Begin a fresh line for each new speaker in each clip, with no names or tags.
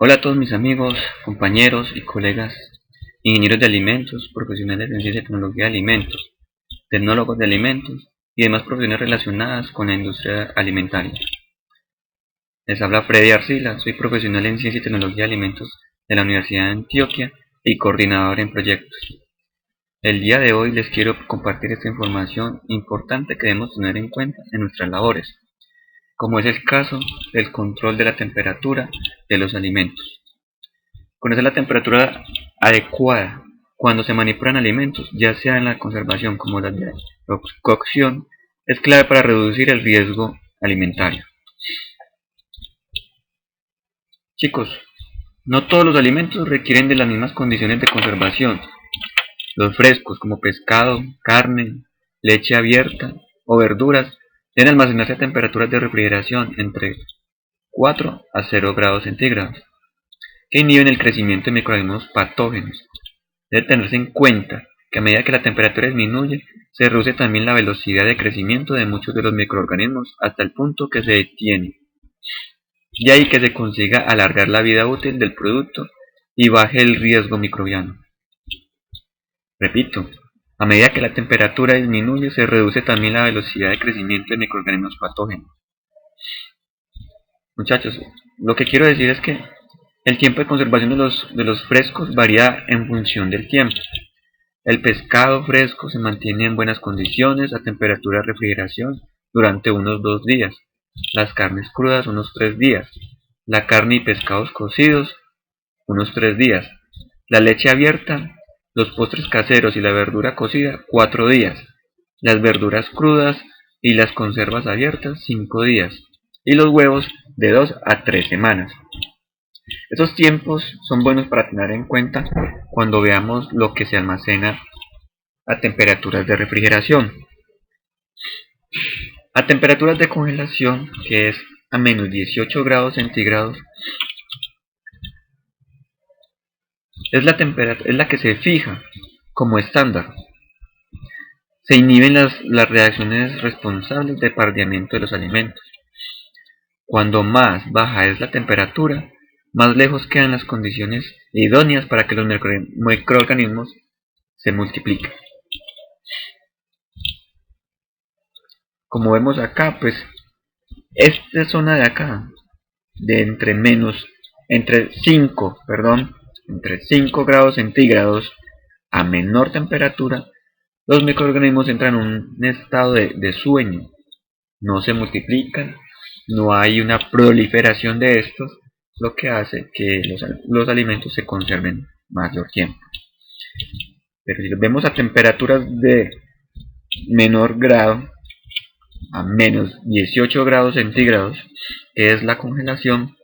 Hola a todos mis amigos, compañeros y colegas, ingenieros de alimentos, profesionales en ciencia y tecnología de alimentos, tecnólogos de alimentos y demás profesiones relacionadas con la industria alimentaria. Les habla Freddy Arcila, soy profesional en ciencia y tecnología de alimentos de la Universidad de Antioquia y coordinador en proyectos. El día de hoy les quiero compartir esta información importante que debemos tener en cuenta en nuestras labores, como es el caso del control de la temperatura de los alimentos. Conocer la temperatura adecuada cuando se manipulan alimentos, ya sea en la conservación como la de cocción, es clave para reducir el riesgo alimentario. Chicos, no todos los alimentos requieren de las mismas condiciones de conservación. Los frescos como pescado, carne, leche abierta o verduras deben almacenarse a temperaturas de refrigeración entre 4 a 0 grados centígrados, que inhiben el crecimiento de microorganismos patógenos. Debe tenerse en cuenta que a medida que la temperatura disminuye, se reduce también la velocidad de crecimiento de muchos de los microorganismos hasta el punto que se detiene. De ahí que se consiga alargar la vida útil del producto y baje el riesgo microbiano. Repito, a medida que la temperatura disminuye, se reduce también la velocidad de crecimiento de microorganismos patógenos. Muchachos, lo que quiero decir es que el tiempo de conservación de los frescos varía en función del tiempo. El pescado fresco se mantiene en buenas condiciones a temperatura de refrigeración durante unos 2 días, las carnes crudas unos 3 días, la carne y pescados cocidos unos 3 días, la leche abierta, los postres caseros y la verdura cocida 4 días, las verduras crudas y las conservas abiertas 5 días, y los huevos de 2 a 3 semanas. Estos tiempos son buenos para tener en cuenta cuando veamos lo que se almacena a temperaturas de refrigeración. A temperaturas de congelación, que es a menos 18 grados centígrados, es la que se fija como estándar. Se inhiben las reacciones responsables de pardeamiento de los alimentos. Cuando más baja es la temperatura, más lejos quedan las condiciones idóneas para que los microorganismos se multipliquen. Como vemos acá, pues esta zona de acá, de entre 5 grados centígrados a menor temperatura, los microorganismos entran en un estado de sueño, no se multiplican, no hay una proliferación de estos, lo que hace que los alimentos se conserven mayor tiempo. Pero si los vemos a temperaturas de menor grado, a menos 18 grados centígrados, que es la congelación,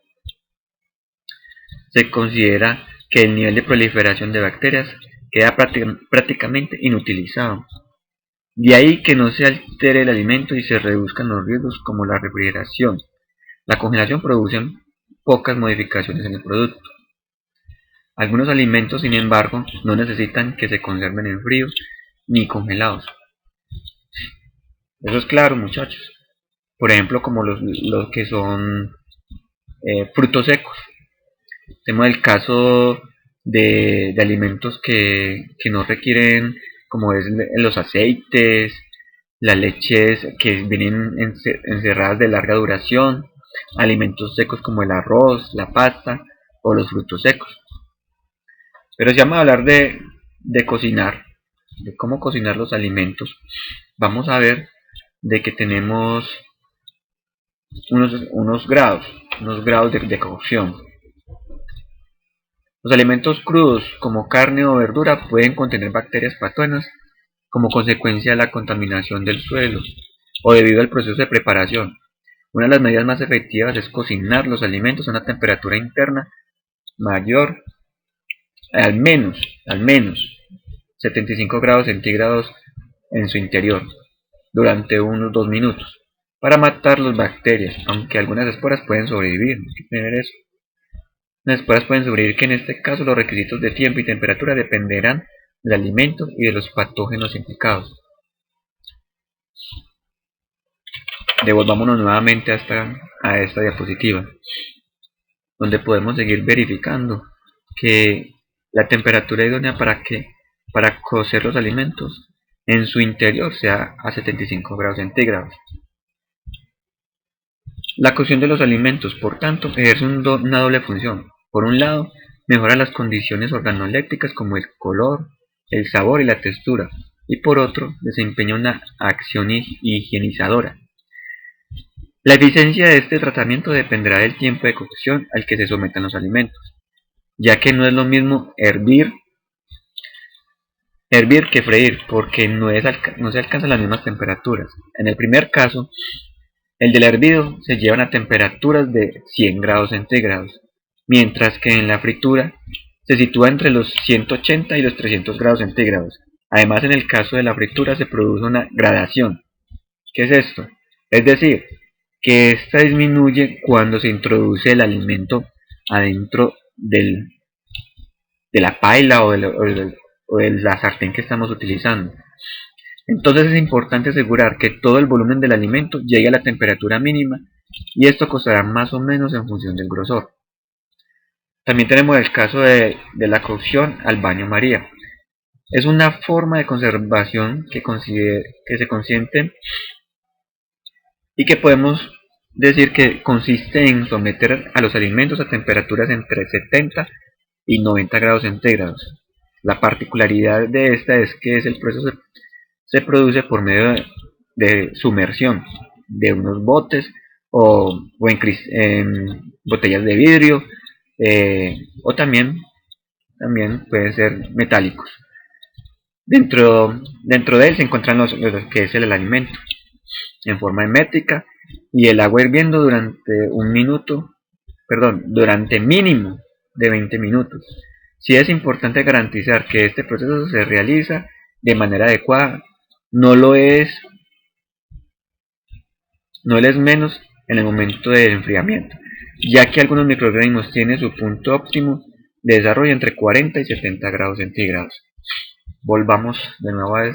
se considera que el nivel de proliferación de bacterias queda prácticamente inutilizado. De ahí que no se altere el alimento y se reduzcan los riesgos como la refrigeración. La congelación produce pocas modificaciones en el producto. Algunos alimentos, sin embargo, no necesitan que se conserven en fríos ni congelados. Eso es claro, muchachos. Por ejemplo, como los que son frutos secos. Tenemos el caso de alimentos que no requieren, como es los aceites, las leches que vienen encerradas de larga duración, alimentos secos como el arroz, la pasta o los frutos secos. Pero si vamos a hablar de cocinar, de cómo cocinar los alimentos, vamos a ver de que tenemos unos grados de cocción. Los alimentos crudos como carne o verdura pueden contener bacterias patógenas como consecuencia de la contaminación del suelo o debido al proceso de preparación. Una de las medidas más efectivas es cocinar los alimentos a una temperatura interna mayor al menos 75 grados centígrados en su interior durante unos 2 minutos para matar las bacterias, aunque algunas esporas pueden sobrevivir. Hay que tener eso. Las esporas pueden sobrevivir, que en este caso los requisitos de tiempo y temperatura dependerán del alimento y de los patógenos implicados. Devolvámonos nuevamente a esta diapositiva. donde podemos seguir verificando que la temperatura idónea para cocer los alimentos en su interior sea a 75 grados centígrados. La cocción de los alimentos, por tanto, ejerce una doble función. Por un lado, mejora las condiciones organolépticas como el color, el sabor y la textura, y por otro, desempeña una acción higienizadora. La eficiencia de este tratamiento dependerá del tiempo de cocción al que se sometan los alimentos, ya que no es lo mismo hervir que freír, porque no se alcanzan las mismas temperaturas. En el primer caso, el del hervido se llevan a temperaturas de 100 grados centígrados, mientras que en la fritura se sitúa entre los 180 y los 300 grados centígrados. Además, en el caso de la fritura se produce una gradación. ¿Qué es esto? Es decir, que esta disminuye cuando se introduce el alimento adentro de la paila o de la sartén que estamos utilizando. Entonces es importante asegurar que todo el volumen del alimento llegue a la temperatura mínima, y esto costará más o menos en función del grosor. También tenemos el caso de la cocción al baño María. Es una forma de conservación que se consiente y que podemos decir que consiste en someter a los alimentos a temperaturas entre 70 y 90 grados centígrados. La particularidad de esta es que el proceso se produce por medio de sumersión de unos botes o en botellas de vidrio, o también pueden ser metálicos. Dentro de él se encuentran lo que es el alimento en forma hermética, y el agua hirviendo durante mínimo de 20 minutos. Sí es importante garantizar que este proceso se realiza de manera adecuada. No lo es menos en el momento del enfriamiento, ya que algunos microorganismos tienen su punto óptimo de desarrollo entre 40 y 70 grados centígrados. Volvamos de nuevo a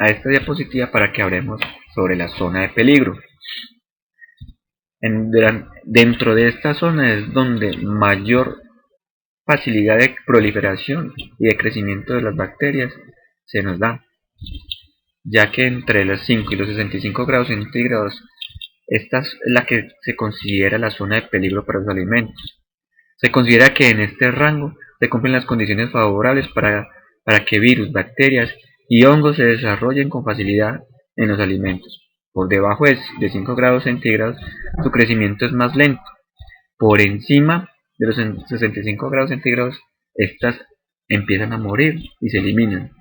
esta diapositiva para que hablemos sobre la zona de peligro. Dentro de esta zona es donde mayor facilidad de proliferación y de crecimiento de las bacterias se nos da, ya que entre los 5 y los 65 grados centígrados esta es la que se considera la zona de peligro para los alimentos. Se considera que en este rango se cumplen las condiciones favorables para que virus, bacterias y hongos se desarrollen con facilidad en los alimentos. Por debajo de 5 grados centígrados su crecimiento es más lento. Por encima de los 65 grados centígrados estas empiezan a morir y se eliminan.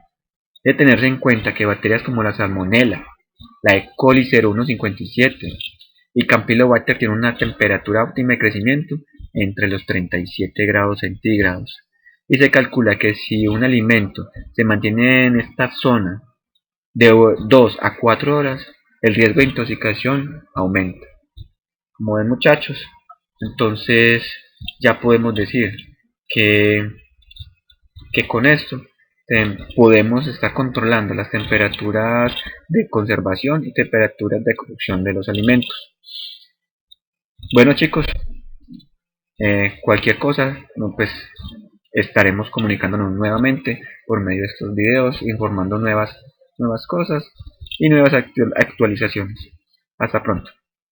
Debe tenerse en cuenta que bacterias como la Salmonella, la E. coli 0157 y Campylobacter tienen una temperatura óptima de crecimiento entre los 37 grados centígrados. Y se calcula que si un alimento se mantiene en esta zona de 2 a 4 horas, el riesgo de intoxicación aumenta. Como ven, muchachos, entonces ya podemos decir que con esto podemos estar controlando las temperaturas de conservación y temperaturas de cocción de los alimentos. Bueno, chicos, cualquier cosa, pues estaremos comunicándonos nuevamente por medio de estos videos, informando nuevas cosas y nuevas actualizaciones. Hasta pronto.